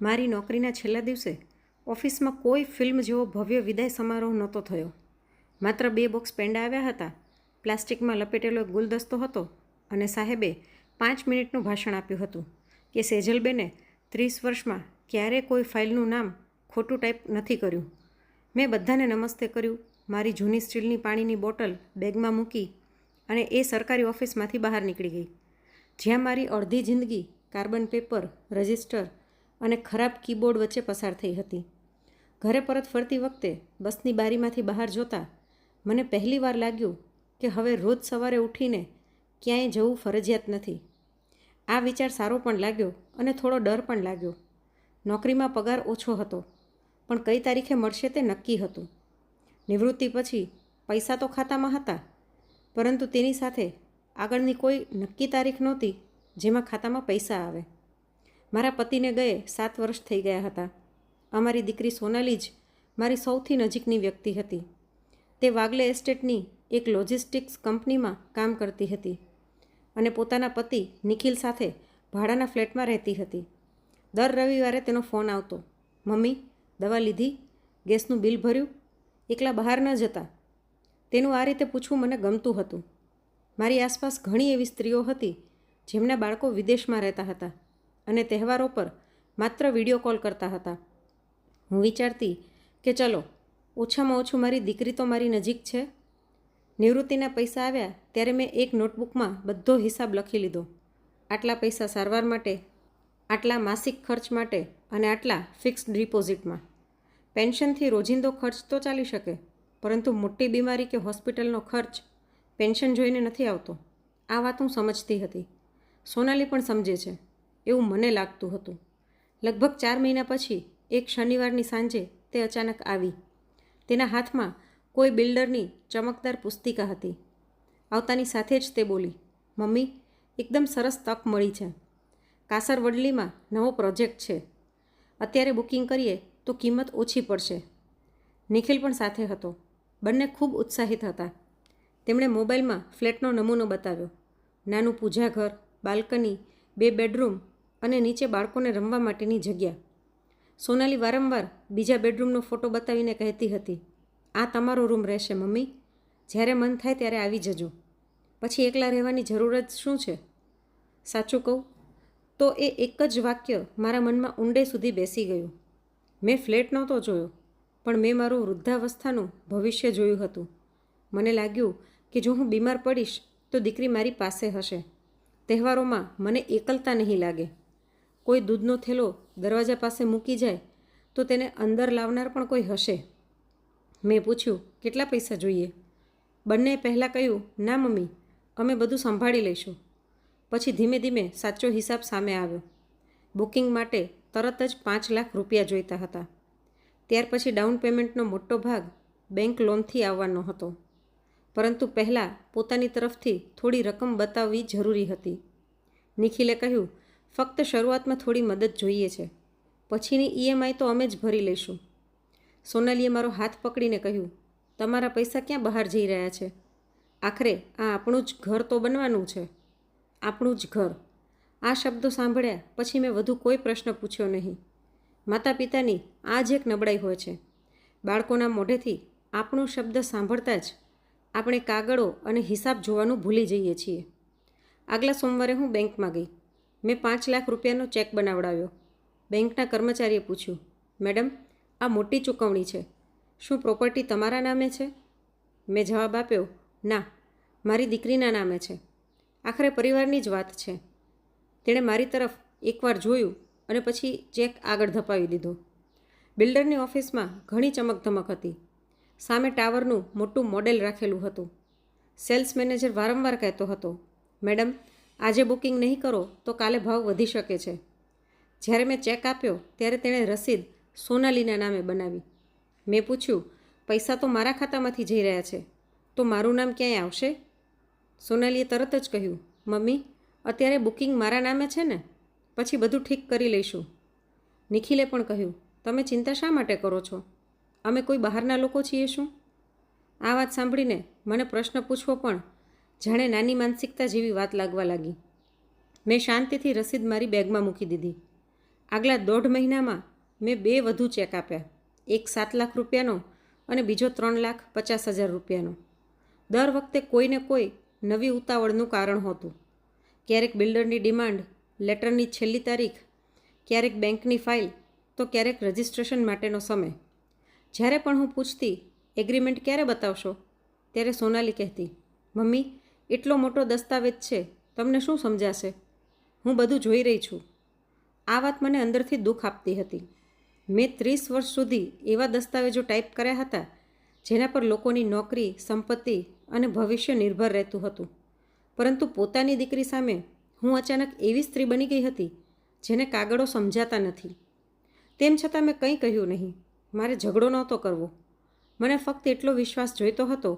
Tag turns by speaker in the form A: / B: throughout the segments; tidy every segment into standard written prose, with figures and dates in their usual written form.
A: મારી નોકરીના છેલ્લા દિવસે ઓફિસમાં કોઈ ફિલ્મ જેવો ભવ્ય વિદાય સમારોહ નહોતો થયો. માત્ર 2 બોક્સ પેંડા આવ્યા હતા, પ્લાસ્ટિકમાં લપેટેલો એક ગુલદસ્તો હતો અને સાહેબે 5 મિનિટનું ભાષણ આપ્યું હતું કે સેજલબેને 30 વર્ષમાં ક્યારેય કોઈ ફાઇલનું નામ ખોટું ટાઈપ નથી કર્યું. મેં બધાને નમસ્તે કર્યું, મારી જૂની સ્ટીલની પાણીની બોટલ બેગમાં મૂકી અને એ સરકારી ઓફિસમાંથી બહાર નીકળી ગઈ, જ્યાં મારી અડધી જિંદગી કાર્બન પેપર, રજિસ્ટર અને ખરાબ કીબોર્ડ વચ્ચે પસાર થઈ હતી. ઘરે પરત ફરતી વખતે બસની બારીમાંથી બહાર જોતા મને પહેલીવાર લાગ્યું કે હવે રોજ સવારે ઉઠીને ક્યાંય જવું ફરજિયાત નથી. આ વિચાર સારો પણ લાગ્યો અને થોડો ડર પણ લાગ્યો. નોકરીમાં પગાર ઓછો હતો, પણ કઈ તારીખે મળશે તે નક્કી હતું. નિવૃત્તિ પછી પૈસા તો ખાતામાં હતા, પરંતુ તેની સાથે આગળની કોઈ નક્કી તારીખ નહોતી જેમાં ખાતામાં પૈસા આવે. મારા પતિને ગયે 7 વર્ષ થઈ ગયા હતા. અમારી દીકરી સોનાલી જ મારી સૌથી નજીકની વ્યક્તિ હતી. તે વાગલે એસ્ટેટની એક લોજિસ્ટિક્સ કંપનીમાં કામ કરતી હતી અને પોતાના પતિ નિખિલ સાથે ભાડાના ફ્લેટમાં રહેતી હતી. દર રવિવારે તેનો ફોન આવતો, મમ્મી દવા લીધી, ગેસનું બિલ ભર્યું, એકલા બહાર ન જતા. તેનું આ રીતે પૂછવું મને ગમતું હતું. મારી આસપાસ ઘણી એવી સ્ત્રીઓ હતી જેમના બાળકો વિદેશમાં રહેતા હતા અને તહેવારો પર માત્ર વિડીયો કોલ કરતા હતા. હું વિચારતી કે ચલો, ઓછામાં ઓછું મારી દીકરી તો મારી નજીક છે. નિવૃત્તિના પૈસા આવ્યા ત્યારે મેં એક નોટબુકમાં બધો હિસાબ લખી લીધો. આટલા પૈસા સારવાર માટે, આટલા માસિક ખર્ચ માટે અને આટલા ફિક્સ્ડ ડિપોઝિટમાં. પેન્શનથી રોજિંદો ખર્ચ તો ચાલી શકે, પરંતુ મોટી બીમારી કે હોસ્પિટલનો ખર્ચ પેન્શન જોઈને નથી આવતો. આ વાત હું સમજતી હતી. સોનાલી પણ સમજે છે એવું મને લાગતું હતું. લગભગ 4 મહિના પછી એક શનિવારની સાંજે તે અચાનક આવી. તેના હાથમાં કોઈ બિલ્ડરની ચમકદાર પુસ્તિકા હતી. આવતાની સાથે જ તે બોલી, મમ્મી એકદમ સરસ તક મળી છે. કાસરવડલીમાં નવો પ્રોજેક્ટ છે. અત્યારે બુકિંગ કરીએ તો કિંમત ઓછી પડશે. નિખિલ પણ સાથે હતો. બંને ખૂબ ઉત્સાહિત હતા. તેમણે મોબાઈલમાં ફ્લેટનો નમૂનો બતાવ્યો. નાનું પૂજા ઘર, બાલ્કની, 2 બેડરૂમ અને નીચે બાળકોને રમવા માટેની જગ્યા. સોનાલી વારંવાર બીજા બેડરૂમનો ફોટો બતાવીને કહેતી હતી, આ તમારો રૂમ રહેશે મમ્મી, જ્યારે મન થાય ત્યારે આવી જજો. પછી એકલા રહેવાની જરૂર જ શું છે? સાચું કહું તો એ એક જ વાક્ય મારા મનમાં ઊંડે સુધી બેસી ગયું. મેં ફ્લેટ નહોતો જોયો, પણ મેં મારું વૃદ્ધાવસ્થાનું ભવિષ્ય જોયું હતું. મને લાગ્યું કે જો હું બીમાર પડીશ તો દીકરી મારી પાસે હશે. તહેવારોમાં મને એકલતા નહીં લાગે. કોઈ દૂધનો થેલો દરવાજા પાસે મૂકી જાય તો તેને અંદર લાવનાર પણ કોઈ હશે. મેં પૂછ્યું, કેટલા પૈસા જોઈએ? બંને પહેલાં કહ્યું, ના મમ્મી, અમે બધું સંભાળી લઈશું. પછી ધીમે ધીમે સાચો હિસાબ સામે આવ્યો. બુકિંગ માટે તરત જ 5 લાખ રૂપિયા જોઈતા હતા. ત્યાર પછી ડાઉન પેમેન્ટનો મોટો ભાગ બેંક લોનથી આવવાનો હતો, પરંતુ પહેલાં પોતાની તરફથી થોડી રકમ બતાવવી જરૂરી હતી. નિખિલે કહ્યું, ફક્ત શરૂઆતમાં થોડી મદદ જોઈએ છે, પછીની EMI તો અમે જ ભરી લઈશું. સોનાલીએ મારો હાથ પકડીને કહ્યું, તમારા પૈસા ક્યાં બહાર જઈ રહ્યા છે? આખરે આ આપણું જ ઘર તો બનવાનું છે. આપણું જ ઘર. આ શબ્દો સાંભળ્યા પછી મેં વધુ કોઈ પ્રશ્ન પૂછ્યો નહીં. માતા પિતાની આ જ એક નબળાઈ હોય છે. બાળકોના મોઢેથી આપણું શબ્દ સાંભળતા જ આપણે કાગળો અને હિસાબ જોવાનું ભૂલી જઈએ છીએ. આગલા સોમવારે હું બેંકમાં ગઈ. મેં 5 લાખ રૂપિયાનો ચેક બનાવડાવ્યો. બેંકના કર્મચારીએ પૂછ્યું, મેડમ, આ મોટી ચૂકવણી છે. શું પ્રોપર્ટી તમારા નામે છે? મેં જવાબ આપ્યો, ના, મારી દીકરીના નામે છે. આખરે પરિવારની જ વાત છે. તેણે મારી તરફ એકવાર જોયું અને પછી ચેક આગળ ધપાવી દીધો. બિલ્ડરની ઓફિસમાં ઘણી ચમકધમક હતી. સામે ટાવરનું મોટું મોડેલ રાખેલું હતું. સેલ્સ મેનેજર વારંવાર કહેતો હતો, મેડમ, આજે બુકિંગ નહીં કરો તો કાલે ભાવ વધી શકે છે. જ્યારે મેં ચેક આપ્યો ત્યારે તેણે રસીદ સોનાલીના નામે બનાવી. મેં પૂછ્યું, પૈસા તો મારા ખાતામાંથી જઈ રહ્યા છે, તો મારું નામ ક્યાંય આવશે? સોનાલીએ તરત જ કહ્યું, મમ્મી, અત્યારે બુકિંગ મારા નામે છે ને, પછી બધું ઠીક કરી લઈશું. નિખિલે પણ કહ્યું, તમે ચિંતા શા માટે કરો છો? અમે કોઈ બહારના લોકો છીએ શું? આ વાત સાંભળીને મને પ્રશ્ન પૂછવો પણ જાણે નાની માનસિકતા જેવી વાત લાગવા લાગી. મેં શાંતિથી રસીદ મારી બેગમાં મૂકી દીધી. આગલા 1.5 મહિનામાં મેં 2 વધુ ચેક આપ્યા, એક 7 લાખ રૂપિયાનો અને બીજો 3,50,000 રૂપિયાનો. દર વખતે કોઈને કોઈ નવી ઉતાવળનું કારણ હોતું. ક્યારેક બિલ્ડરની ડિમાન્ડ, લેટરની છેલ્લી તારીખ, ક્યારેક બેંકની ફાઇલ, તો ક્યારેક રજિસ્ટ્રેશન માટેનો સમય. જ્યારે પણ હું પૂછતી, એગ્રીમેન્ટ ક્યારે બતાવશો, ત્યારે સોનાલી કહેતી, મમ્મી, એટલો મોટો દસ્તાવેજ છે, તમને શું સમજાશે? હું બધું જોઈ રહી છું. આ વાત મને અંદરથી દુઃખ આપતી હતી. મેં 30 વર્ષ સુધી એવા દસ્તાવેજો ટાઈપ કર્યા હતા જેના પર લોકોની નોકરી, સંપત્તિ અને ભવિષ્ય નિર્ભર રહેતું હતું. પરંતુ પોતાની દીકરી સામે હું અચાનક એવી સ્ત્રી બની ગઈ હતી જેને કાગળો સમજાતા નથી. તેમ છતાં મેં કંઈ કહ્યું નહીં. મારે ઝઘડો નહોતો કરવો. મને ફક્ત એટલો વિશ્વાસ જોઈતો હતો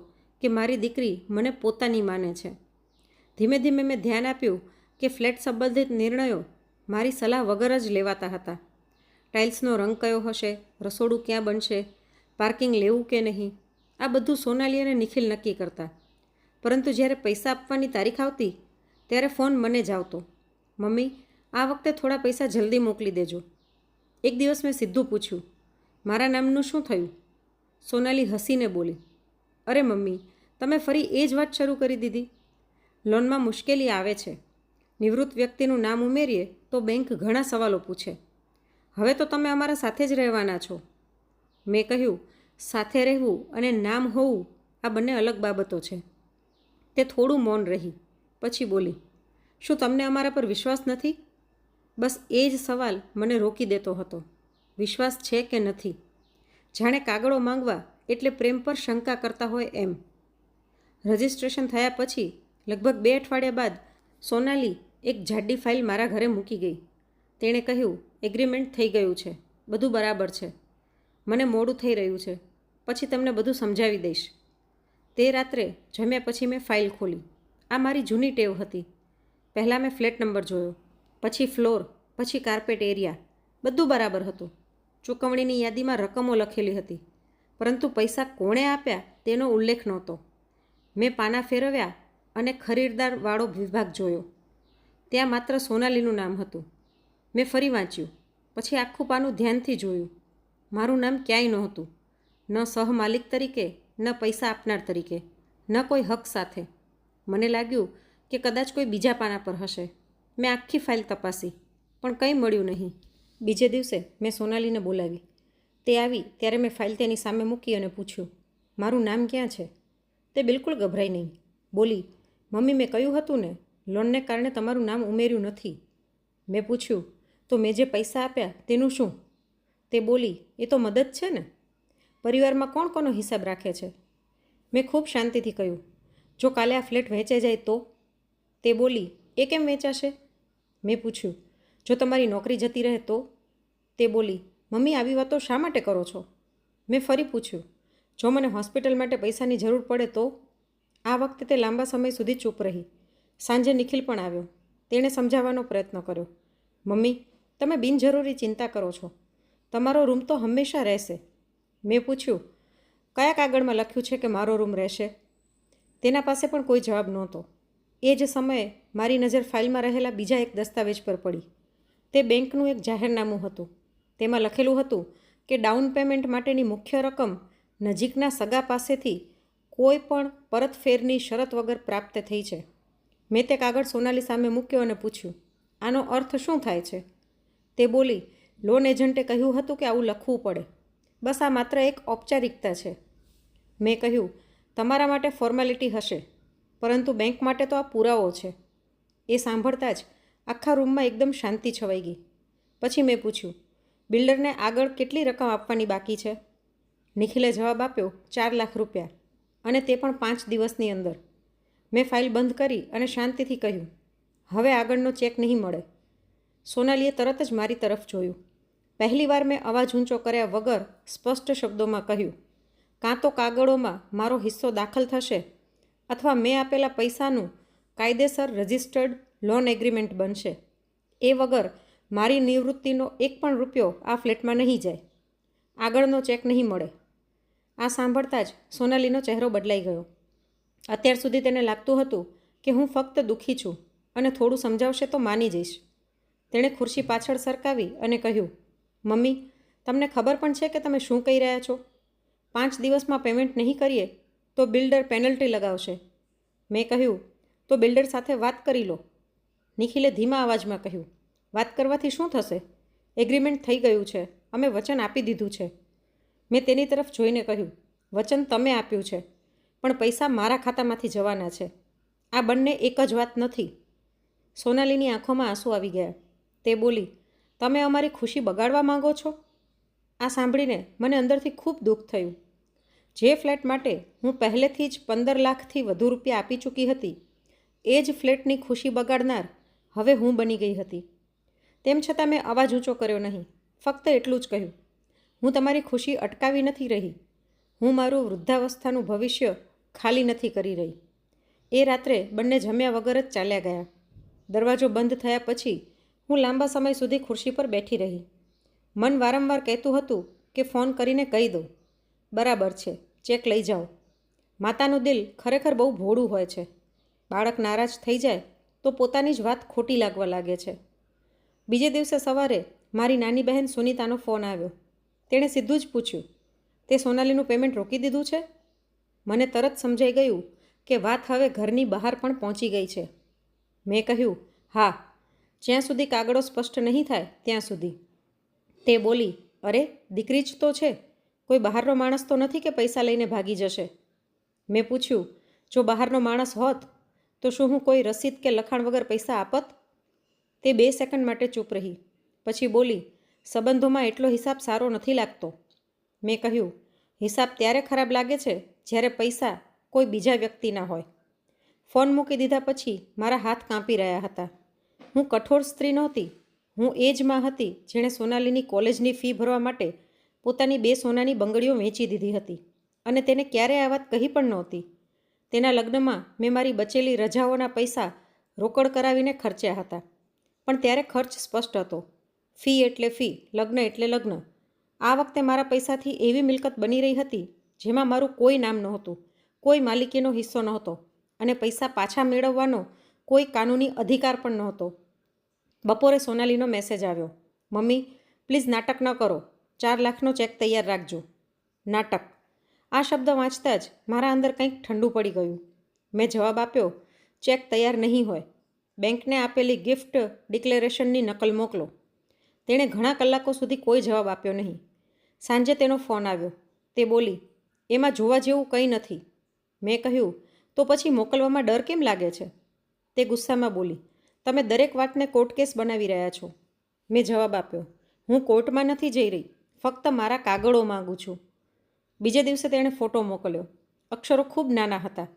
A: કે મારી દીકરી મને પોતાની માને છે. ધીમે ધીમે મેં ધ્યાન આપ્યું કે ફ્લેટ સંબંધિત નિર્ણયો મારી સલાહ વગર જ લેવાતા હતા. ટાઇલ્સનો રંગ કયો હશે, રસોડું ક્યાં બનશે, પાર્કિંગ લેવું કે નહીં, આ બધું સોનાલી અને નિખિલ નક્કી કરતા. પરંતુ જ્યારે પૈસા આપવાની તારીખ આવતી ત્યારે ફોન મને જ આવતો, મમ્મી, આ વખતે થોડા પૈસા જલ્દી મોકલી દેજો. એક દિવસ મેં સીધું પૂછ્યું, મારા નામનું શું થયું? સોનાલી હસીને બોલી, અરે મમ્મી, તમે ફરી એ જ વાત શરૂ કરી દીધી. લોનમાં મુશ્કેલી આવે છે. નિવૃત્ત વ્યક્તિનું નામ ઉમેરીએ તો બેંક ઘણા સવાલો પૂછે. હવે તો તમે અમારા સાથે જ રહેવાના છો. મેં કહ્યું, સાથે રહેવું અને નામ હોવું આ બંને અલગ બાબતો છે. તે થોડું મૌન રહી, પછી બોલી, શું તમને અમારા પર વિશ્વાસ નથી? બસ એ જ સવાલ મને રોકી દેતો હતો. વિશ્વાસ છે કે નથી? જાણે કાગળો માંગવા એટલે પ્રેમ પર શંકા કરતા હોય એમ. રજિસ્ટ્રેશન થયા પછી લગભગ 2 અઠવાડિયા બાદ સોનાલી એક જાડી ફાઇલ મારા ઘરે મૂકી ગઈ. તેણે કહ્યું, એગ્રીમેન્ટ થઈ ગયું છે, બધું બરાબર છે. મને મોડું થઈ રહ્યું છે, પછી તમને બધું સમજાવી દઈશ. તે રાત્રે જમ્યા પછી મેં ફાઇલ ખોલી. આ મારી જૂની ટેવ હતી. પહેલાં મેં ફ્લેટ નંબર જોયો, પછી ફ્લોર, પછી કાર્પેટ એરિયા. બધું બરાબર હતું. ચૂકવણીની યાદીમાં રકમો લખેલી હતી, પરંતુ પૈસા કોણે આપ્યા તેનો ઉલ્લેખ નહોતો. મેં પાના ફેરવ્યા અને ખરીદદારવાળો વિભાગ જોયો. ત્યાં માત્ર સોનાલીનું નામ હતું. મેં ફરી વાંચ્યું, પછી આખું પાનું ધ્યાનથી જોયું. મારું નામ ક્યાંય નહોતું, ન સહમાલિક તરીકે, ન પૈસા આપનાર તરીકે, ન કોઈ હક સાથે. મને લાગ્યું કે કદાચ કોઈ બીજા પાના પર હશે. મેં આખી ફાઇલ તપાસી, પણ કંઈ મળ્યું નહીં. બીજે દિવસે મેં સોનાલીને બોલાવી. તે આવી ત્યારે મેં ફાઇલ તેની સામે મૂકી અને પૂછ્યું, મારું નામ ક્યાં છે? તે બિલકુલ ગભરાઈ નહીં. બોલી, મમ્મી, મેં કહ્યું હતું ને, લોનને કારણે તમારું નામ ઉમેર્યું નથી. મેં પૂછ્યું, તો મેં જે પૈસા આપ્યા તેનું શું? તે બોલી, એ તો મદદ છે ને. પરિવારમાં કોણ કોનો હિસાબ રાખે છે? મેં ખૂબ શાંતિથી કહ્યું, જો કાલે આ ફ્લેટ વહેંચાઈ જાય તો? તે બોલી, એ કેમ વેચાશે? મેં પૂછ્યું, જો તમારી નોકરી જતી રહે તો? તે બોલી, મમ્મી, આવી વાતો શા માટે કરો છો? મેં ફરી પૂછ્યું, જો મને હોસ્પિટલ માટે પૈસાની જરૂર પડે તો? આ વખતે તે લાંબા સમય સુધી ચૂપ રહી. સાંજે નિખિલ પણ આવ્યો. તેણે સમજાવવાનો પ્રયત્ન કર્યો, મમ્મી, તમે બિનજરૂરી ચિંતા કરો છો. તમારો રૂમ તો હંમેશા રહેશે. મેં પૂછ્યું, કયા કાગળમાં લખ્યું છે કે મારો રૂમ રહેશે? તેના પાસે પણ કોઈ જવાબ નહોતો. એ જ સમયે મારી નજર ફાઇલમાં રહેલા બીજા એક દસ્તાવેજ પર પડી. તે બેંકનું એક જાહેરનામું હતું. તેમાં લખેલું હતું કે ડાઉન પેમેન્ટ માટેની મુખ્ય રકમ નજીકના સગા પાસેથી કોઈ પણ પરતફેરની શરત વગર પ્રાપ્ત થઈ છે. મેં તે કાગળ સોનાલી સામે મૂક્યો અને પૂછ્યું, આનો અર્થ શું થાય છે? તે બોલી, લોન એજન્ટે કહ્યું હતું કે આવું લખવું પડે. બસ આ માત્ર એક ઔપચારિકતા છે. મેં કહ્યું, તમારા માટે ફોર્માલિટી હશે, પરંતુ બેંક માટે તો આ પુરાવો છે. એ સાંભળતા જ આખા રૂમમાં એકદમ શાંતિ છવાઈ ગઈ. પછી મેં પૂછ્યું, બિલ્ડરને આગળ કેટલી રકમ આપવાની બાકી છે? નિખિલે જવાબ આપ્યો, 4 લાખ રૂપિયા, અને તે પણ 5 દિવસની અંદર. મેં ફાઇલ બંધ કરી અને શાંતિથી કહ્યું, હવે આગળનો ચેક નહીં મળે. સોનાલીએ તરત જ મારી તરફ જોયું. પહેલીવાર મેં અવાજ ઊંચો કર્યા વગર સ્પષ્ટ શબ્દોમાં કહ્યું, કાં તો કાગળોમાં મારો હિસ્સો દાખલ થશે અથવા મેં આપેલા પૈસાનું કાયદેસર રજિસ્ટર્ડ લોન એગ્રીમેન્ટ બનશે. એ વગર મારી નિવૃત્તિનો એક પણ રૂપિયો આ ફ્લેટમાં નહીં જાય. આગળનો ચેક નહીં મળે. આ સાંભળતા જ સોનાલીનો ચહેરો બદલાઈ ગયો. અત્યાર સુધી તેને લાગતું હતું કે હું ફક્ત દુઃખી છું અને થોડું સમજાવશે તો માની જઈશ. તેણે ખુરશી પાછળ સરકાવી અને કહ્યું, મમ્મી, તમને ખબર પણ છે કે તમે શું કહી રહ્યા છો? 5 દિવસમાં પેમેન્ટ નહીં કરીએ તો બિલ્ડર પેનલ્ટી લગાવશે. મેં કહ્યું, તો બિલ્ડર સાથે વાત કરી લો. નિખિલે ધીમા અવાજમાં કહ્યું, વાત કરવાથી શું થશે? એગ્રીમેન્ટ થઈ ગયું છે, અમે વચન આપી દીધું છે. મેં તેની તરફ જોઈને કહ્યું, વચન તમે આપ્યું છે, પણ પૈસા મારા ખાતામાંથી જવાના છે. આ બંને એક જ વાત નથી. સોનાલીની આંખોમાં આંસુ આવી ગયા. તે બોલી, તમે અમારી ખુશી બગાડવા માંગો છો? આ સાંભળીને મને અંદરથી ખૂબ દુઃખ થયું. જે ફ્લેટ માટે હું પહેલેથી જ 15 લાખથી વધુ રૂપિયા આપી ચૂકી હતી, એ જ ફ્લેટની ખુશી બગાડનાર હવે હું બની ગઈ હતી. તેમ છતાં મેં અવાજ ઊંચો કર્યો નહીં. ફક્ત એટલું જ કહ્યું, હું તમારી ખુશી અટકાવી નથી રહી. હું મારું વૃદ્ધાવસ્થાનું ભવિષ્ય ખાલી નથી કરી રહી. એ રાત્રે બંને જમ્યા વગર જ ચાલ્યા ગયા. દરવાજો બંધ થયા પછી હું લાંબા સમય સુધી ખુરશી પર બેઠી રહી. મન વારંવાર કહેતું હતું કે ફોન કરીને કહી દો, બરાબર છે, ચેક લઈ જાઓ. માતાનું દિલ ખરેખર બહુ ભોળું હોય છે. બાળક નારાજ થઈ જાય તો પોતાની જ વાત ખોટી લાગવા લાગે છે. બીજે દિવસે સવારે મારી નાની બહેન સુનીતાનો ફોન આવ્યો. તેણે સીધું જ પૂછ્યું, તે સોનાલીનું પેમેન્ટ રોકી દીધું છે? મને તરત સમજાઈ ગયું કે વાત હવે ઘરની બહાર પણ પહોંચી ગઈ છે. મેં કહ્યું, હા, જ્યાં સુધી કાગળો સ્પષ્ટ નહીં થાય ત્યાં સુધી. તે બોલી, અરે દીકરી જ તો છે, કોઈ બહારનો માણસ તો નથી કે પૈસા લઈને ભાગી જશે. મેં પૂછ્યું, જો બહારનો માણસ હોત તો શું હું કોઈ રસીદ કે લખાણ વગર પૈસા આપત? તે 2 સેકન્ડ માટે ચૂપ રહી. પછી બોલી, સંબંધોમાં એટલો હિસાબ સારો નથી લાગતો. મેં કહ્યું, હિસાબ ત્યારે ખરાબ લાગે છે જ્યારે પૈસા કોઈ બીજા વ્યક્તિના હોય. ફોન મૂકી દીધા પછી મારા હાથ કાંપી રહ્યા હતા. હું કઠોર સ્ત્રી નહોતી. હું એ જ માં હતી જેણે સોનાલીની કોલેજની ફી ભરવા માટે પોતાની 2 સોનાની બંગડીઓ વેચી દીધી હતી અને તેને ક્યારેય આ વાત કહી પણ નહોતી. તેના લગ્નમાં મેં મારી બચેલી રજાઓના પૈસા રોકડ કરાવીને ખર્ચ્યા હતા. પણ ત્યારે ખર્ચ સ્પષ્ટ હતો. ફી એટલે ફી, લગ્ન એટલે લગ્ન. આ વખતે મારા પૈસાથી એવી મિલકત બની રહી હતી જેમાં મારું કોઈ નામ નહોતું, કોઈ માલિકીનો હિસ્સો નહોતો અને પૈસા પાછા મેળવવાનો કોઈ કાનૂની અધિકાર પણ નહોતો. બપોરે સોનાલીનો મેસેજ આવ્યો, મમ્મી, પ્લીઝ નાટક ન કરો, 4 લાખનો ચેક તૈયાર રાખજો. નાટક. આ શબ્દ વાંચતા જ મારા અંદર કંઈક ઠંડુ પડી ગયું. મેં જવાબ આપ્યો, ચેક તૈયાર નહીં હોય. બેંકને આપેલી ગિફ્ટ ડિક્લેરેશનની નકલ મોકલો. તેણે ઘણા કલાકો સુધી કોઈ જવાબ આપ્યો નહીં. સાંજે તેનો ફોન આવ્યો. તે બોલી, એમાં જોવા જેવું કંઈ નથી. મેં કહ્યું, તો પછી મોકલવામાં ડર કેમ લાગે છે? તે ગુસ્સામાં બોલી, તમે દરેક વાતને કોર્ટ કેસ બનાવી રહ્યા છો. મેં જવાબ આપ્યો, હું કોર્ટમાં નથી જઈ રહી, ફક્ત મારા કાગળો માગું છું. બીજે દિવસે તેણે ફોટો મોકલ્યો. અક્ષરો ખૂબ નાના હતા,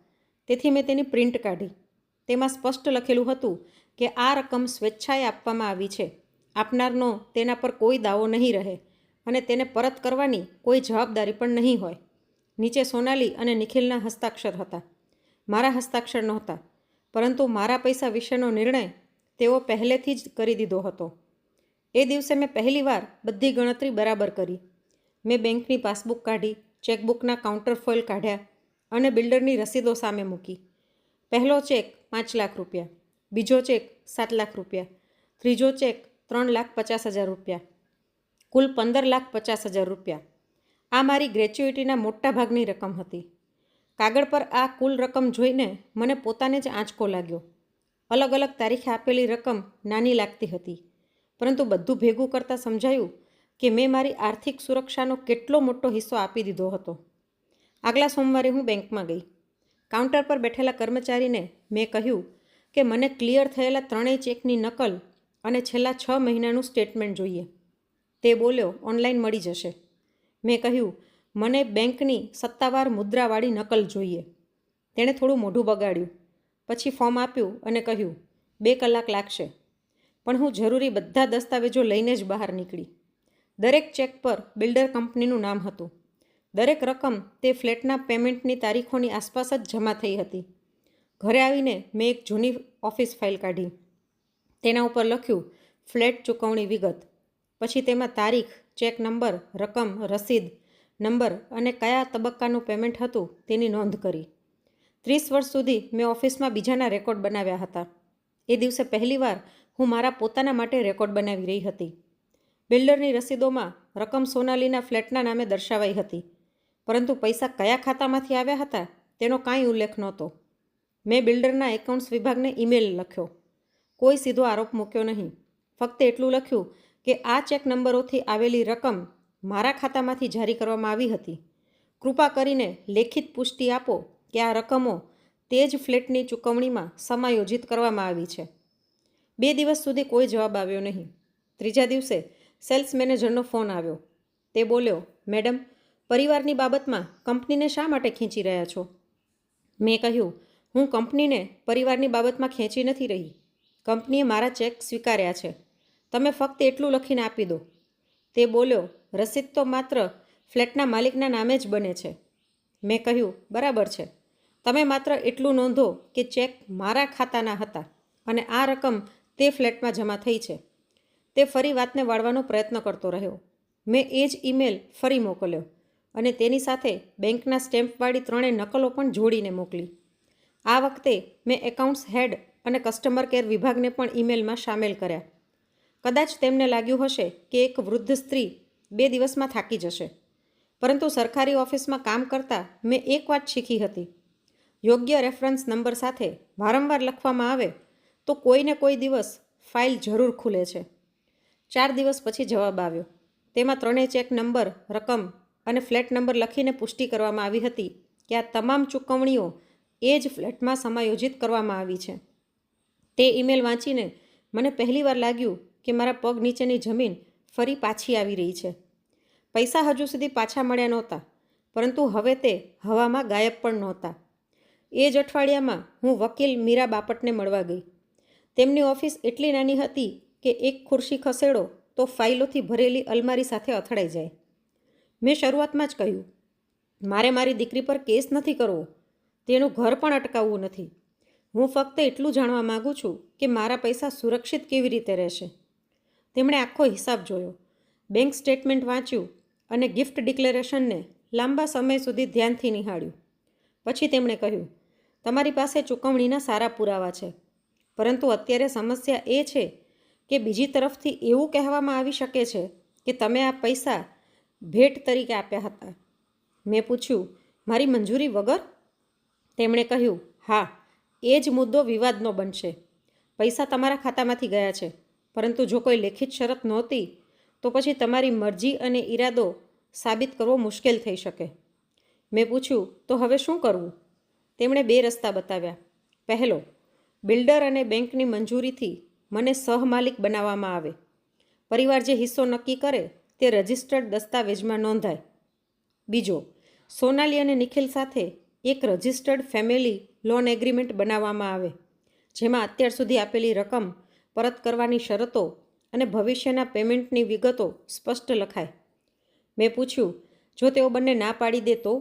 A: તેથી મેં તેની પ્રિન્ટ કાઢી. તેમાં સ્પષ્ટ લખેલું હતું કે આ રકમ સ્વેચ્છાએ આપવામાં આવી છે. આપનારનો તેના પર કોઈ દાવો નહીં રહે અને તેને પરત કરવાની કોઈ જવાબદારી પણ નહીં હોય. નીચે સોનાલી અને નિખિલના હસ્તાક્ષર હતા. મારા હસ્તાક્ષર નહોતા, પરંતુ મારા પૈસા વિશેનો નિર્ણય તેઓ પહેલેથી જ કરી દીધો હતો. એ દિવસે મેં પહેલીવાર બધી ગણતરી બરાબર કરી. મેં બેંકની પાસબુક કાઢી, ચેકબુકના કાઉન્ટર ફોઇલ કાઢ્યા અને બિલ્ડરની રસીદો સામે મૂકી. પહેલો ચેક 5 લાખ રૂપિયા, બીજો ચેક 7 લાખ રૂપિયા, ત્રીજો ચેક 3,50,000 રૂપિયા, કુલ 15,50,000 રૂપિયા. આ મારી ગ્રેચ્યુઇટીના મોટા ભાગની રકમ હતી. કાગળ પર આ કુલ રકમ જોઈને મને પોતાને જ આંચકો લાગ્યો. અલગ અલગ તારીખે આપેલી રકમ નાની લાગતી હતી, પરંતુ બધું ભેગું કરતાં સમજાયું કે મેં મારી આર્થિક સુરક્ષાનો કેટલો મોટો હિસ્સો આપી દીધો હતો. આગલા સોમવારે હું બેંકમાં ગઈ. કાઉન્ટર પર બેઠેલા કર્મચારીને મેં કહ્યું કે મને ક્લિયર થયેલા 3 ચેકની નકલ અને છેલ્લા 6 મહિનાનું સ્ટેટમેન્ટ જોઈએ. તે બોલ્યો, ઓનલાઈન મળી જશે. મેં કહ્યું, મને બેંકની સત્તાવાર મુદ્રાવાળી નકલ જોઈએ. તેણે થોડું મોઢું બગાડ્યું, પછી ફોર્મ આપ્યું અને કહ્યું, 2 કલાક લાગશે. પણ હું જરૂરી બધા દસ્તાવેજો લઈને જ બહાર નીકળી. દરેક ચેક પર બિલ્ડર કંપનીનું નામ હતું. દરેક રકમ તે ફ્લેટના પેમેન્ટની તારીખોની આસપાસ જ જમા થઈ હતી. ઘરે આવીને મેં એક જૂની ઓફિસ ફાઇલ કાઢી. તેના ઉપર લખ્યું, ફ્લેટ ચૂકવણી વિગત. પછી તેમાં તારીખ, ચેક નંબર, રકમ, રસીદ નંબર અને કયા તબક્કાનું પેમેન્ટ હતું તેની નોંધ કરી. 30 વર્ષ સુધી મેં ઓફિસમાં બીજાના રેકોર્ડ બનાવ્યા હતા. એ દિવસે પહેલીવાર હું મારા પોતાના માટે રેકોર્ડ બનાવી રહી હતી. બિલ્ડરની રસીદોમાં રકમ સોનાલીના ફ્લેટના નામે દર્શાવાઈ હતી, પરંતુ પૈસા કયા ખાતામાંથી આવ્યા હતા તેનો કાંઈ ઉલ્લેખ નહોતો. મેં બિલ્ડરના એકાઉન્ટ્સ વિભાગને ઈમેલ લખ્યો. કોઈ સીધો આરોપ મૂક્યો નહીં. ફક્ત એટલું લખ્યું કે આ ચેક નંબરોથી આવેલી રકમ મારા ખાતામાંથી જારી કરવામાં આવી હતી. કૃપા કરીને લેખિત પુષ્ટિ આપો કે આ રકમો તે જ ફ્લેટની ચૂકવણીમાં સમાયોજિત કરવામાં આવી છે. 2 દિવસ સુધી કોઈ જવાબ આવ્યો નહીં. ત્રીજા દિવસે સેલ્સ મેનેજરનો ફોન આવ્યો. તે બોલ્યો, મેડમ, પરિવારની બાબતમાં કંપનીને શા માટે ખેંચી રહ્યા છો? મેં કહ્યું, હું કંપનીને પરિવારની બાબતમાં ખેંચી નથી રહી. કંપનીએ મારા ચેક સ્વીકાર્યા છે. તમે ફક્ત એટલું લખીને આપી દો. તે બોલ્યો, રસીદ તો માત્ર ફ્લેટના માલિકના નામે જ બને છે. મેં કહ્યું, બરાબર છે. તમે માત્ર એટલું નોંધો કે ચેક મારા ખાતાના હતા અને આ રકમ તે ફ્લેટમાં જમા થઈ છે. તે ફરી વાતને વાળવાનો પ્રયત્ન કરતો રહ્યો. મેં એ જ ઈમેલ ફરી મોકલ્યો અને તેની સાથે બેંકના સ્ટેમ્પવાળી 3 નકલો પણ જોડીને મોકલી. આ વખતે મેં એકાઉન્ટ્સ હેડ અને કસ્ટમર કેર વિભાગને પણ ઈમેલમાં સામેલ કર્યા. કદાચ તેમને લાગ્યું હશે કે એક વૃદ્ધ સ્ત્રી 2 દિવસમાં થાકી જશે, પરંતુ સરકારી ઓફિસમાં કામ કરતાં મેં એક વાત શીખી હતી. યોગ્ય રેફરન્સ નંબર સાથે વારંવાર લખવામાં આવે તો કોઈને કોઈ દિવસ ફાઇલ જરૂર ખુલે છે. 4 દિવસ પછી જવાબ આવ્યો. તેમાં 3 ચેક નંબર, રકમ અને ફ્લેટ નંબર લખીને પુષ્ટિ કરવામાં આવી હતી કે આ તમામ ચૂકવણીઓ એ જ ફ્લેટમાં સમાયોજિત કરવામાં આવી છે. તે ઈમેલ વાંચીને મને પહેલીવાર લાગ્યું કે મારા પગ નીચેની જમીન ફરી પાછી આવી રહી છે. પૈસા હજુ સુધી પાછા મળ્યા નહોતા, પરંતુ હવે તે હવામાં ગાયબ પણ નહોતા. એ જ અઠવાડિયામાં હું વકીલ મીરા બાપટને મળવા ગઈ. તેમની ઓફિસ એટલી નાની હતી કે એક ખુરશી ખસેડો તો ફાઇલોથી ભરેલી અલમારી સાથે અથડાઈ જાય. મેં શરૂઆતમાં જ કહ્યું, મારે મારી દીકરી પર કેસ નથી કરવો, તેનું ઘર પણ અટકાવવું નથી. હું ફક્ત એટલું જાણવા માગું છું કે મારા પૈસા સુરક્ષિત કેવી રીતે રહેશે. તેમણે આખો હિસાબ જોયો, બેંક સ્ટેટમેન્ટ વાંચ્યું અને ગિફ્ટ ડિક્લેરેશનને લાંબા સમય સુધી ધ્યાનથી નિહાળ્યું. પછી તેમણે કહ્યું, તમારી પાસે ચૂકવણીના સારા પુરાવા છે, પરંતુ અત્યારે સમસ્યા એ છે કે બીજી તરફથી એવું કહેવામાં આવી શકે છે કે તમે આ પૈસા ભેટ તરીકે આપ્યા હતા. મેં પૂછ્યું, મારી મંજૂરી વગર? તેમણે કહ્યું, હા, એ જ મુદ્દો વિવાદનો બનશે. પૈસા તમારા ખાતામાંથી ગયા છે, પરંતુ જો કોઈ લેખિત શરત નહોતી તો પછી તમારી મરજી અને ઈરાદો સાબિત કરવો મુશ્કેલ થઈ શકે. મેં પૂછ્યું, તો હવે શું કરવું? તેમણે 2 રસ્તા બતાવ્યા. પહેલો, બિલ્ડર અને બેંકની મંજૂરીથી મને સહમાલિક બનાવવામાં આવે. પરિવાર જે હિસ્સો નક્કી કરે તે રજિસ્ટર્ડ દસ્તાવેજમાં નોંધાય. બીજો, સોનાલી અને નિખિલ સાથે એક રજિસ્ટર્ડ ફેમિલી લોન એગ્રીમેન્ટ બનાવવામાં આવે, જેમાં અત્યાર સુધી આપેલી રકમ પરત કરવાની શરતો અને ભવિષ્યના પેમેન્ટની વિગતો સ્પષ્ટ લખાય. મેં પૂછ્યું, જો તેઓ બંને ના પાડી દે તો?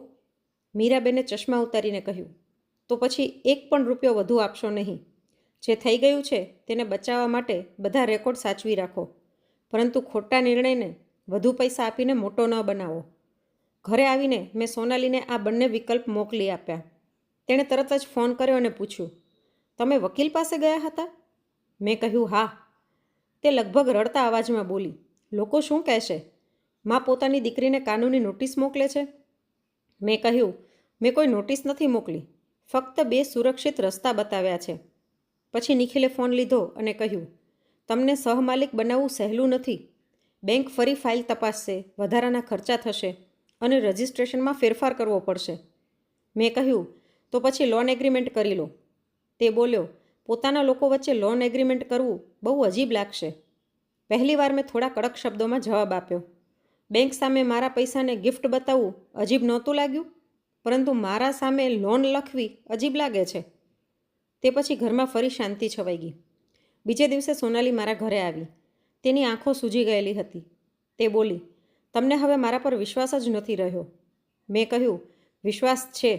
A: મીરાબેને ચશ્મા ઉતારીને કહ્યું, તો પછી 1 પણ રૂપિયો વધુ આપશો નહીં. જે થઈ ગયું છે તેને બચાવવા માટે બધા રેકોર્ડ સાચવી રાખો, પરંતુ ખોટા નિર્ણયને વધુ પૈસા આપીને મોટો ન બનાવો. ઘરે આવીને મેં સોનાલીને આ બંને વિકલ્પ મોકલી આપ્યા. તેણે તરત જ ફોન કર્યો અને પૂછ્યું, તમે વકીલ પાસે ગયા હતા? મેં કહ્યું, હા. તે લગભગ રડતા અવાજમાં બોલી, લોકો શું કહેશે? માં પોતાની દીકરીને કાનૂની નોટિસ મોકલે છે? મેં કહ્યું, મેં કોઈ નોટિસ નથી મોકલી, ફક્ત 2 સુરક્ષિત રસ્તા બતાવ્યા છે. પછી નિખિલે ફોન લીધો અને કહ્યું, તમને સહમાલિક બનાવવું સહેલું નથી. બેંક ફરી ફાઇલ તપાસશે, વધારાના ખર્ચા થશે અને રજિસ્ટ્રેશનમાં ફેરફાર કરવો પડશે. મેં કહ્યું, તો પછી લોન એગ્રીમેન્ટ કરી લો. તે બોલ્યો, પોતાના લોકો વચ્ચે લોન એગ્રીમેન્ટ કરવું બહુ અજીબ લાગશે. પહેલીવાર મેં થોડા કડક શબ્દોમાં જવાબ આપ્યો. બેંક સામે મારા પૈસાને ગિફ્ટ બતાવવું અજીબ નહોતું લાગ્યું, પરંતુ મારા સામે લોન લખવી અજીબ લાગે છે. તે પછી ઘરમાં ફરી શાંતિ છવાઈ ગઈ. બીજે દિવસે સોનાલી મારા ઘરે આવી. તેની આંખો સૂજી ગયેલી હતી. તે બોલી, તમને હવે મારા પર વિશ્વાસ જ નથી રહ્યો. મેં કહ્યું, વિશ્વાસ છે,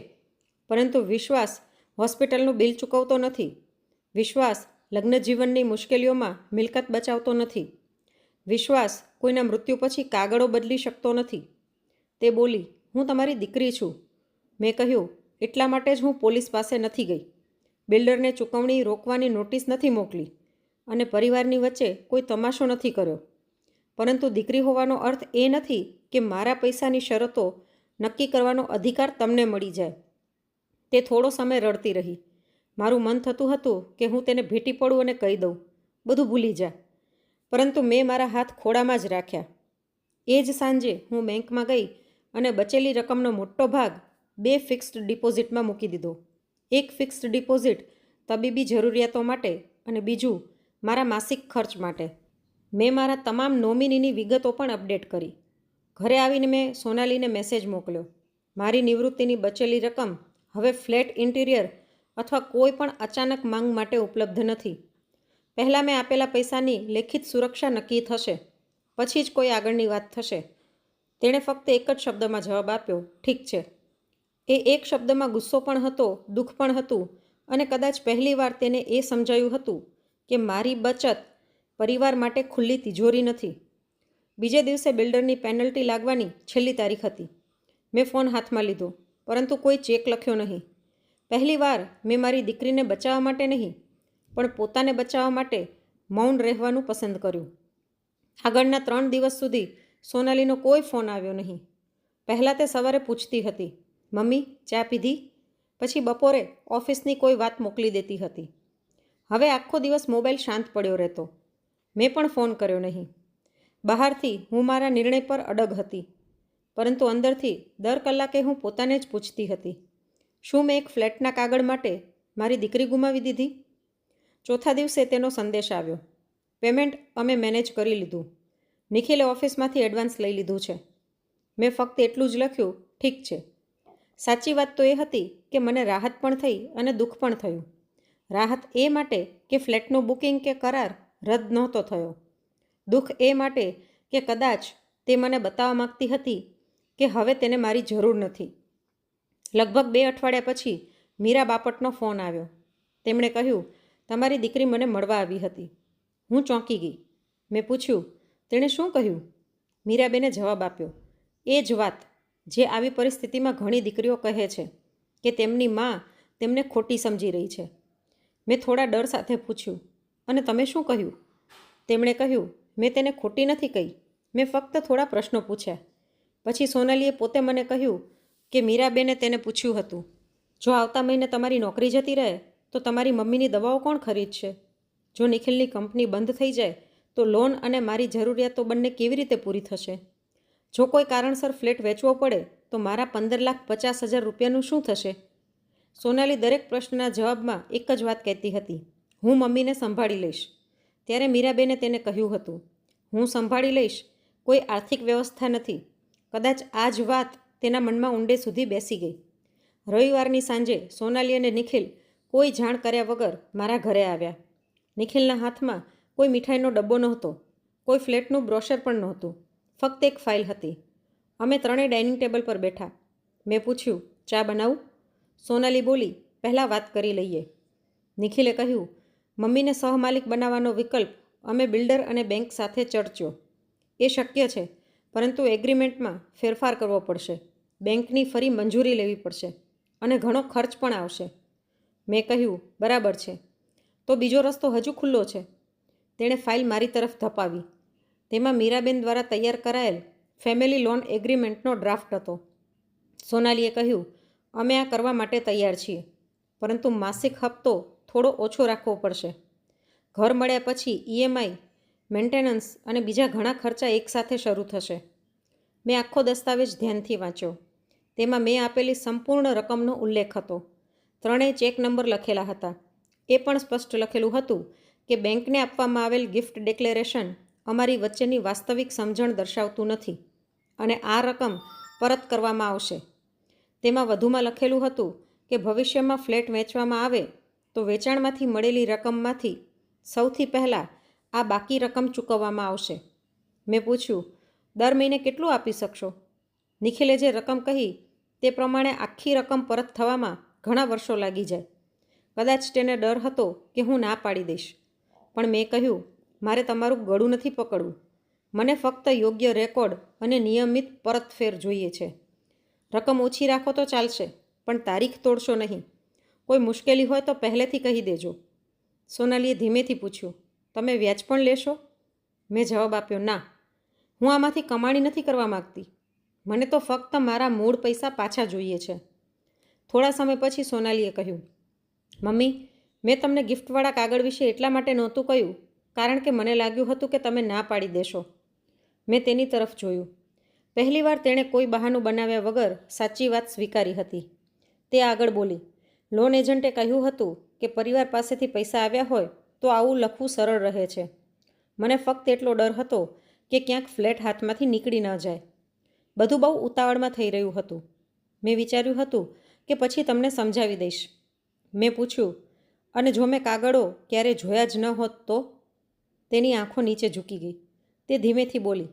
A: પરંતુ વિશ્વાસ હોસ્પિટલનું બિલ ચૂકવતો નથી. વિશ્વાસ લગ્ન જીવનની મુશ્કેલીઓમાં મિલકત બચાવતો નથી. વિશ્વાસ કોઈના મૃત્યુ પછી કાગળો બદલી શકતો નથી. તે બોલી, હું તમારી દીકરી છું. મેં કહ્યું, એટલા માટે જ હું પોલીસ પાસે નથી ગઈ. બિલ્ડરને ચૂકવણી રોકવાની નોટિસ નથી મોકલી. અને પરિવારની વચ્ચે કોઈ તમાશો નથી કર્યો. પરંતુ દીકરી હોવાનો અર્થ એ નથી કે મારા પૈસાની શરતો નક્કી કરવાનો અધિકાર તમને મળી જાય. તે થોડો સમય રડતી રહી. મારું મન થતું હતું કે હું તેને ભેટી પડું અને કહી દઉં, બધું ભૂલી જા. પરંતુ મેં મારા હાથ ખોળામાં જ રાખ્યા. એ જ સાંજે હું બેંકમાં ગઈ અને બચેલી રકમનો મોટો ભાગ 2 ફિક્સ્ડ ડિપોઝિટમાં મૂકી દીધો. એક ફિક્સ્ડ ડિપોઝિટ તબીબી જરૂરિયાતો માટે અને બીજું મારા માસિક ખર્ચ માટે. મેં મારા તમામ નોમિનીની વિગતો પણ અપડેટ કરી. ઘરે આવીને મેં સોનાલીને મેસેજ મોકલ્યો, મારી નિવૃત્તિની બચેલી રકમ હવે ફ્લેટ ઇન્ટિરિયર અથવા કોઈ પણ અચાનક માંગ માટે ઉપલબ્ધ નથી. પહેલાં મેં આપેલા પૈસાની લેખિત સુરક્ષા નક્કી થશે, પછી જ કોઈ આગળની વાત થશે. તેણે ફક્ત એક જ શબ્દમાં જવાબ આપ્યો, ઠીક છે. એ એક શબ્દમાં ગુસ્સો પણ હતો, દુઃખ પણ હતું અને કદાચ પહેલીવાર તેને એ સમજાયું હતું કે મારી બચત પરિવાર માટે ખુલ્લી તિજોરી નથી. બીજે દિવસે બિલ્ડરની પેનલ્ટી લાગવાની છેલ્લી તારીખ હતી. મેં ફોન હાથમાં લીધો, પરંતુ કોઈ ચેક લખ્યો નહીં. પહેલીવાર મેં મારી દીકરીને બચાવવા માટે નહીં, પણ પોતાને બચાવવા માટે મૌન રહેવાનું પસંદ કર્યું. આગળના 3 દિવસ સુધી સોનાલીનો કોઈ ફોન આવ્યો નહીં. પહેલાં તે સવારે પૂછતી હતી, મમ્મી ચા પીધી? પછી બપોરે ઓફિસની કોઈ વાત મોકલી દેતી હતી. હવે આખો દિવસ મોબાઈલ શાંત પડ્યો રહેતો. મેં પણ ફોન કર્યો નહીં. બહારથી હું મારા નિર્ણય પર અડગ હતી, પરંતુ અંદરથી દર કલાકે હું પોતાને જ પૂછતી હતી, શું મેં એક ફ્લેટના કાગળ માટે મારી દીકરી ગુમાવી દીધી? ચોથા દિવસે તેનો સંદેશ આવ્યો, પેમેન્ટ અમે મેનેજ કરી લીધું. નિખિલે ઓફિસમાંથી એડવાન્સ લઈ લીધું છે. મેં ફક્ત એટલું જ લખ્યું, ઠીક છે. સાચી વાત તો એ હતી કે મને રાહત પણ થઈ અને દુઃખ પણ થયું. રાહત એ માટે કે ફ્લેટનું બુકિંગ કે કરાર રદ નહોતો થયો. દુઃખ એ માટે કે કદાચ તે મને બતાવવા માગતી હતી કે હવે તેને મારી જરૂર નથી. લગભગ 2 અઠવાડિયા પછી મીરા બાપટનો ફોન આવ્યો. તેમણે કહ્યું, તમારી દીકરી મને મળવા આવી હતી. હું ચોંકી ગઈ. મેં પૂછ્યું, તેણે શું કહ્યું? મીરાબેને જવાબ આપ્યો, એ જ વાત જે આવી પરિસ્થિતિમાં ઘણી દીકરીઓ કહે છે કે તેમની માં તેમને ખોટી સમજી રહી છે. મેં થોડા ડર સાથે પૂછ્યું, અને તમે શું કહ્યું? તેમણે કહ્યું, મેં તેને ખોટી નથી કહી, મેં ફક્ત થોડા પ્રશ્નો પૂછ્યા. પછી સોનાલીએ પોતે મને કહ્યું કે મીરાબેને તેને પૂછ્યું હતું, જો આવતા મહિને તમારી નોકરી જતી રહે તો તમારી મમ્મીની દવાઓ કોણ ખરીદશે? જો નિખિલની કંપની બંધ થઈ જાય તો લોન અને મારી જરૂરિયાતો બંને કેવી રીતે પૂરી થશે? જો કોઈ કારણસર ફ્લેટ વેચવો પડે તો મારા 15,50,000 રૂપિયાનું શું થશે? સોનાલી દરેક પ્રશ્નના જવાબમાં એક જ વાત કહેતી હતી, હું મમ્મીને સંભાળી લઈશ. ત્યારે મીરાબેને તેને કહ્યું હતું, હું સંભાળી લઈશ કોઈ આર્થિક વ્યવસ્થા નથી. કદાચ આ જ વાત તેના મનમાં ઊંડે સુધી બેસી ગઈ. રવિવારની સાંજે સોનાલી અને નિખિલ કોઈ જાણ કર્યા વગર મારા ઘરે આવ્યા. નિખિલના હાથમાં કોઈ મીઠાઈનો ડબ્બો નહોતો, કોઈ ફ્લેટનું બ્રોશર પણ નહોતું, ફક્ત એક ફાઇલ હતી. અમે ત્રણેય ડાઇનિંગ ટેબલ પર બેઠા. મેં પૂછ્યું, ચા બનાવું? સોનાલી બોલી, પહેલાં વાત કરી લઈએ. નિખિલે કહ્યું, મમ્મીને સહમાલિક બનાવવાનો વિકલ્પ અમે બિલ્ડર અને બેંક સાથે ચર્ચ્યો. એ શક્ય છે, પરંતુ એગ્રીમેન્ટમાં ફેરફાર કરવો પડશે, બેંકની ફરી મંજૂરી લેવી પડશે અને ઘણો ખર્ચ પણ આવશે. મેં કહ્યું, બરાબર છે, તો બીજો રસ્તો હજુ ખુલ્લો છે. તેણે ફાઇલ મારી તરફ ધપાવી. તેમાં મીરાબેન દ્વારા તૈયાર કરાયેલ ફેમિલી લોન એગ્રીમેન્ટનો ડ્રાફ્ટ હતો. સોનાલીએ કહ્યું, અમે આ કરવા માટે તૈયાર છીએ, પરંતુ માસિક હપ્તો થોડો ઓછો રાખવો પડશે. ઘર મળ્યા પછી ઈએમઆઈ, મેન્ટેનન્સ અને બીજા ઘણા ખર્ચા એકસાથે શરૂ થશે. મેં આખો દસ્તાવેજ ધ્યાનથી વાંચ્યો. તેમાં મેં આપેલી સંપૂર્ણ રકમનો ઉલ્લેખ હતો. ત્રણેય ચેક નંબર લખેલા હતા. એ પણ સ્પષ્ટ લખેલું હતું કે બેંકને આપવામાં આવેલ ગિફ્ટ ડિક્લેરેશન અમારી વચ્ચેની વાસ્તવિક સમજણ દર્શાવતું નથી અને આ રકમ પરત કરવામાં આવશે. તેમાં વધુમાં લખેલું હતું કે ભવિષ્યમાં ફ્લેટ વેચવામાં આવે તો વેચાણમાંથી મળેલી રકમમાંથી સૌથી પહેલાં આ બાકી રકમ ચૂકવવામાં આવશે. મેં પૂછ્યું, દર મહિને કેટલું આપી શકશો? નિખિલે જે રકમ કહી તે પ્રમાણે આખી રકમ પરત થવામાં ઘણા વર્ષો લાગી જાય. કદાચ તેને ડર હતો કે હું ના પાડી દઈશ, પણ મેં કહ્યું, મારે તમારું ગળું નથી પકડવું. મને ફક્ત યોગ્ય રેકોર્ડ અને નિયમિત પરતફેર જોઈએ છે. રકમ ઓછી રાખો તો ચાલશે, પણ તારીખ તોડશો નહીં. કોઈ મુશ્કેલી હોય તો પહેલેથી કહી દેજો. સોનાલીએ ધીમેથી પૂછ્યું, તમે વ્યાજ પણ લેશો? મેં જવાબ આપ્યો, ના, હું આમાંથી કમાણી નથી કરવા માગતી. મને તો ફક્ત મારા મૂળ પૈસા પાછા જોઈએ છે. થોડા સમય પછી સોનાલીએ કહ્યું, મમ્મી, મેં તમને ગિફ્ટવાળા કાગળ વિશે એટલા માટે નહોતું કહ્યું કારણ કે મને લાગ્યું હતું કે તમે ના પાડી દેશો. મેં તેની તરફ જોયું. પહેલીવાર તેણે કોઈ બહાનું બનાવ્યા વગર સાચી વાત સ્વીકારી હતી. તે આગળ બોલી, લોન એજન્ટે કહ્યું હતું કે પરિવાર પાસેથી પૈસા આવ્યા હોય તો આવું લખવું સરળ રહે છે. મને ફક્ત એટલો ડર હતો કે ક્યાંક ફ્લેટ હાથમાંથી નીકળી ન જાય. બધું બહુ ઉતાવળમાં થઈ રહ્યું હતું. મેં વિચાર્યું હતું કે પછી તમને સમજાવી દઈશ. મેં પૂછ્યું, અને જો મેં કાગળો ક્યારે જોયા જ ન હોત તો? તેની આંખો નીચે ઝૂકી ગઈ. તે ધીમેથી બોલી,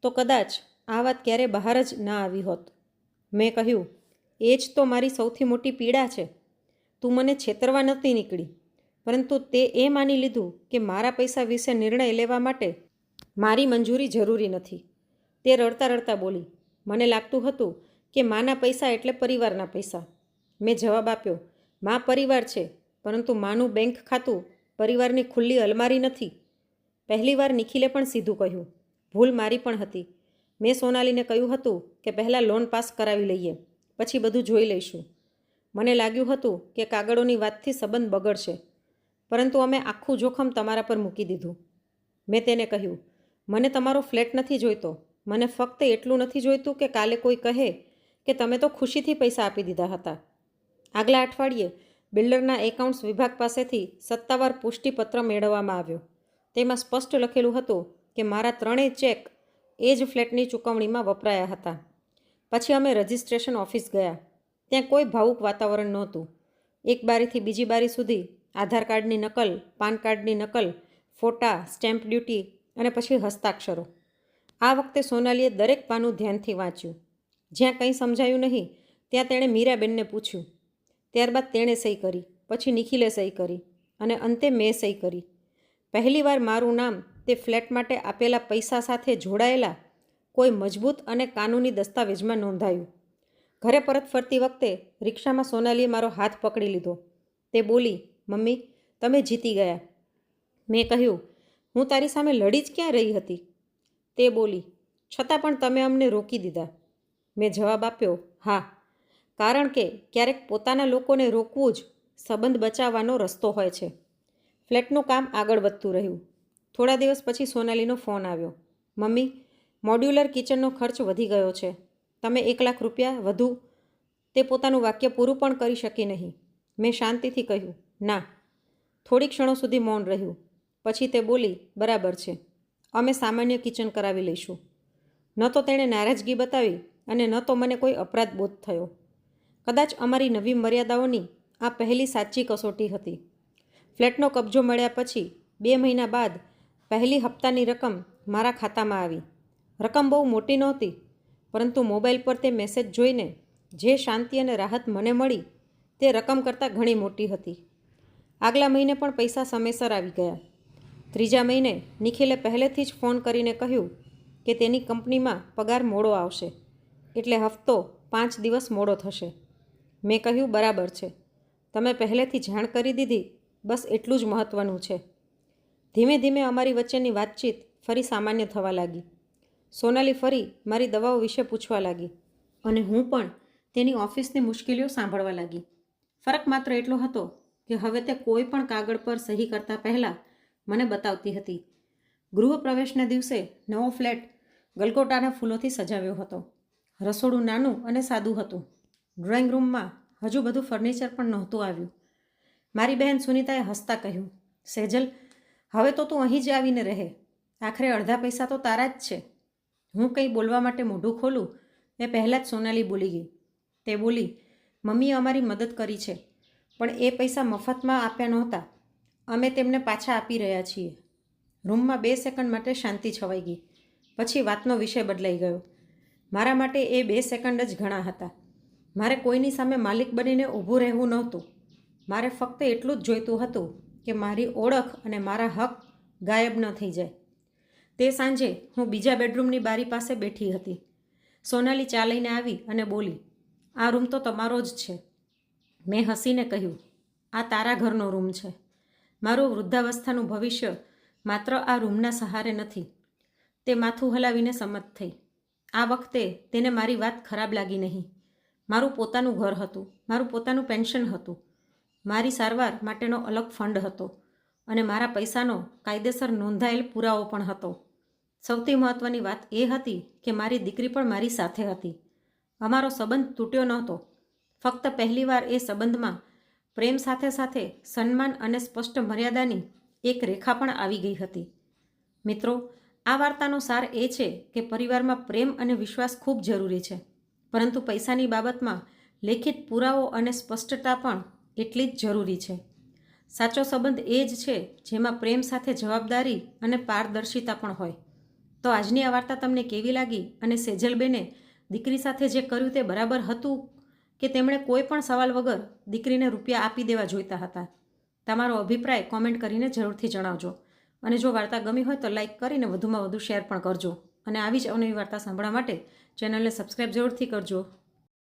A: તો કદાચ આ વાત ક્યારે બહાર જ ના આવી હોત. મેં કહ્યું, એ જ તો મારી સૌથી મોટી પીડા છે. તું મને છેતરવા નહોતી નીકળી, પરંતુ તે એ માની લીધું કે મારા પૈસા વિશે નિર્ણય લેવા માટે મારી મંજૂરી જરૂરી નથી. તે રડતા રડતા બોલી, મને લાગતું હતું કે માના પૈસા એટલે પરિવારના પૈસા. મેં જવાબ આપ્યો, મા પરિવાર છે, પરંતુ માનું બેંક ખાતું પરિવારની ખુલ્લી અલમારી નથી. પહેલીવાર નિખિલે પણ સીધું કહ્યું. ભૂલ મારી પણ હતી. મેં સોનાલીને કહ્યું હતું કે પહેલાં લોન પાસ કરાવી લઈએ, પછી બધું જોઈ લઈશું. મને લાગ્યું હતું કે કાગળોની વાતથી સંબંધ બગડશે, પરંતુ અમે આખું જોખમ તમારા પર મૂકી દીધું. મેં તેને કહ્યું, મને તમારો ફ્લેટ નથી જોઈતો. મને ફક્ત એટલું નથી જોઈતું કે કાલે કોઈ કહે કે તમે તો ખુશીથી પૈસા આપી દીધા હતા. આગલા અઠવાડિયે બિલ્ડરના એકાઉન્ટ્સ વિભાગ પાસેથી સત્તાવાર પુષ્ટિપત્ર મેળવવામાં આવ્યો. તેમાં સ્પષ્ટ લખેલું હતું કે મારા 3 ચેક એ જ ફ્લેટની ચૂકવણીમાં વપરાયા હતા. પછી અમે રજિસ્ટ્રેશન ઓફિસ ગયા. ત્યાં કોઈ ભાવુક વાતાવરણ નહોતું. એક બારીથી બીજી બારી સુધી આધાર કાર્ડની નકલ, પાન કાર્ડની નકલ, ફોટા, સ્ટેમ્પ ડ્યુટી અને પછી હસ્તાક્ષરો. આ વખતે સોનાલીએ દરેક પાનું ધ્યાનથી વાંચ્યું. જ્યાં કંઈ સમજાયું નહીં ત્યાં તેણે મીરાબેનને પૂછ્યું. ત્યારબાદ તેણે સહી કરી, પછી નિખિલે સહી કરી અને અંતે મેં સહી કરી. પહેલીવાર મારું નામ તે ફ્લેટ માટે આપેલા પૈસા સાથે જોડાયેલા કોઈ મજબૂત અને કાનૂની દસ્તાવેજમાં નોંધાયું. ઘરે પરત ફરતી વખતે રિક્ષામાં સોનાલીએ મારો હાથ પકડી લીધો. તે બોલી, મમ્મી, તમે જીતી ગયા. મેં કહ્યું, હું તારી સામે લડી જ ક્યાં રહી હતી? તે બોલી, છતાં પણ તમે અમને રોકી દીધા. મેં જવાબ આપ્યો, હા, કારણ કે ક્યારેક પોતાના લોકોને રોકવું જ સંબંધ બચાવવાનો રસ્તો હોય છે. ફ્લેટનું કામ આગળ વધતું રહ્યું. થોડા દિવસ પછી સોનાલીનો ફોન આવ્યો. મમ્મી, મોડ્યુલર કિચનનો ખર્ચ વધી ગયો છે. તમે 1 લાખ રૂપિયા વધુ. તે પોતાનું વાક્ય પૂરું પણ કરી શકી નહીં. મેં શાંતિથી કહ્યું, ના. થોડી ક્ષણો સુધી મૌન રહ્યું. પછી તે બોલી, બરાબર છે, અમે સામાન્ય કિચન કરાવી લઈશું. ન તો તેણે નારાજગી બતાવી અને ન તો મને કોઈ અપરાધ બોધ થયો. કદાચ અમારી નવી મર્યાદાઓની આ પહેલી સાચી કસોટી હતી. ફ્લેટનો કબજો મળ્યા પછી 2 મહિના બાદ પહેલી હપ્તાની રકમ મારા ખાતામાં આવી. રકમ બહુ મોટી નહોતી, પરંતુ મોબાઈલ પર તે મેસેજ જોઈને જે શાંતિ અને રાહત મને મળી તે રકમ કરતાં ઘણી મોટી હતી. આગલા મહિને પણ પૈસા સમયસર આવી ગયા. 3જા મહિને નિખિલે પહેલેથી જ ફોન કરીને કહ્યું કે તેની કંપનીમાં પગાર મોડો આવશે, એટલે હપ્તો 5 દિવસ મોડો થશે. મેં કહ્યું, બરાબર છે, તમે પહેલેથી જાણ કરી દીધી, બસ એટલું જ મહત્ત્વનું છે. ધીમે ધીમે અમારી વચ્ચેની વાતચીત ફરી સામાન્ય થવા લાગી. સોનાલી ફરી મારી દવાઓ વિશે પૂછવા લાગી અને હું પણ તેની ઓફિસની મુશ્કેલીઓ સાંભળવા લાગી. ફરક માત્ર એટલો હતો કે હવે તે કોઈ પણ કાગળ પર સહી કરતા પહેલાં મને બતાવતી હતી. ગૃહ પ્રવેશના દિવસે નવો ફ્લેટ ગલગોટાના ફૂલોથી સજાવ્યો હતો. રસોડું નાનું અને સાદું હતું. ડ્રોઈંગ રૂમમાં હજુ બધું ફર્નિચર પણ નહોતું આવ્યું. મારી બહેન સુનીતાએ હસતા કહ્યું, સેજલ, હવે તો તું અહીં જ આવીને રહે. આખરે અડધા પૈસા તો તારા જ છે. હું કંઈ બોલવા માટે મોઢું ખોલું એ પહેલાં જ સોનાલી બોલી ગઈ. તે બોલી, મમ્મીએ અમારી મદદ કરી છે, પણ એ પૈસા મફતમાં આપ્યા નહોતા. અમે તેમને પાછા આપી રહ્યા છીએ. રૂમમાં 2 સેકન્ડ માટે શાંતિ છવાઈ ગઈ. પછી વાતનો વિષય બદલાઈ ગયો. મારા માટે એ 2 સેકન્ડ જ ઘણા હતા. મારે કોઈની સામે માલિક બનીને ઊભું રહેવું નહોતું. મારે ફક્ત એટલું જ જોઈતું હતું કે મારી ઓળખ અને મારા હક ગાયબ ન થઈ જાય. તે સાંજે હું બીજા બેડરૂમની બારી પાસે બેઠી હતી. સોનાલી ચા લઈને આવી અને બોલી, આ રૂમ તો તમારો જ છે. મેં હસીને કહ્યું, આ તારા ઘરનો રૂમ છે. મારું વૃદ્ધાવસ્થાનું ભવિષ્ય માત્ર આ રૂમના સહારે નથી. તે માથું હલાવીને સંમત થઈ. આ વખતે તેને મારી વાત ખરાબ લાગી નહીં. મારું પોતાનું ઘર હતું, મારું પોતાનું પેન્શન હતું, મારી સારવાર માટેનો અલગ ફંડ હતો અને મારા પૈસાનો કાયદેસર નોંધાયેલ પુરાવો પણ હતો. સૌથી મહત્ત્વની વાત એ હતી કે મારી દીકરી પણ મારી સાથે હતી. અમારો સંબંધ તૂટ્યો નહોતો. ફક્ત પહેલીવાર એ સંબંધમાં પ્રેમ સાથે સાથે સન્માન અને સ્પષ્ટ મર્યાદાની એક રેખા પણ આવી ગઈ હતી. મિત્રો, આ વાર્તાનો સાર એ છે કે પરિવારમાં પ્રેમ અને વિશ્વાસ ખૂબ જરૂરી છે, પરંતુ પૈસાની બાબતમાં લેખિત પુરાવો અને સ્પષ્ટતા પણ એટલી જ જરૂરી છે. સાચો સંબંધ એ જ છે જેમાં પ્રેમ સાથે જવાબદારી અને પારદર્શિતા પણ હોય. તો આજની આ વાર્તા તમને કેવી લાગી અને સેજલબેને દીકરી સાથે જે કર્યું તે બરાબર હતું કે તેમણે કોઈ પણ સવાલ વગર દીકરીને રૂપિયા આપી દેવા જોઈતા હતા? તમારો અભિપ્રાય કોમેન્ટ કરીને જરૂરથી જણાવજો. અને જો વાર્તા ગમી હોય તો લાઈક કરીને વધુમાં વધુ શેર પણ કરજો. અને આવી જ અવનવી વાર્તા સાંભળવા માટે ચેનલને સબસ્ક્રાઈબ જરૂરથી કરજો.